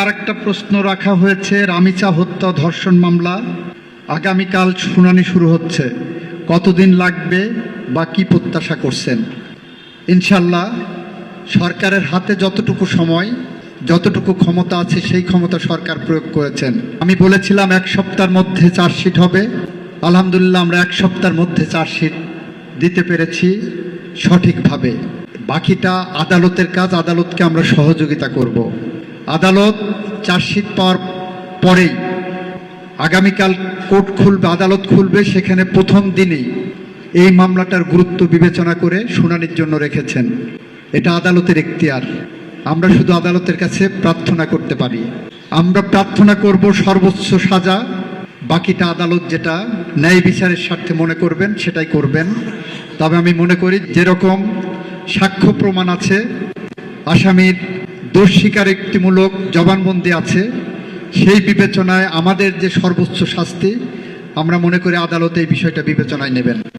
আরেকটা প্রশ্ন রাখা হয়েছে, রামিচা হত্যা ধর্ষণ মামলা আগামীকাল শুনানি শুরু হচ্ছে, কতদিন লাগবে বা কি প্রত্যাশা করছেন? ইনশাল্লাহ সরকারের হাতে যতটুকু সময়, যতটুকু ক্ষমতা আছে সেই ক্ষমতা সরকার প্রয়োগ করেছেন। আমি বলেছিলাম 1 সপ্তাহের মধ্যে চার্জশিট হবে। আলহামদুলিল্লাহ আমরা 1 সপ্তাহের মধ্যে চার্জশিট দিতে পেরেছি সঠিকভাবে। বাকিটা আদালতের কাজ, আদালতকে আমরা সহযোগিতা করব। আদালত চার্জশিট পাওয়ার পরেই আগামীকাল কোর্ট খুলবে, আদালত খুলবে, সেখানে প্রথম দিনেই এই মামলাটার গুরুত্ব বিবেচনা করে শুনানির জন্য রেখেছেন। এটা আদালতের এখতিয়ার। আমরা শুধু আদালতের কাছে প্রার্থনা করতে পারি। আমরা প্রার্থনা করব সর্বোচ্চ সাজা, বাকিটা আদালত যেটা ন্যায় বিচারের স্বার্থে মনে করবেন সেটাই করবেন। তবে আমি মনে করি যেরকম সাক্ষ্য প্রমাণ আছে, আসামির দোষ স্বীকারোক্তিমূলক জবানবন্দি আছে, সেই বিবেচনায় আমাদের যে সর্বোচ্চ শাস্তি, আমরা মনে করি আদালত এই বিষয়টা বিবেচনায় নেবেন।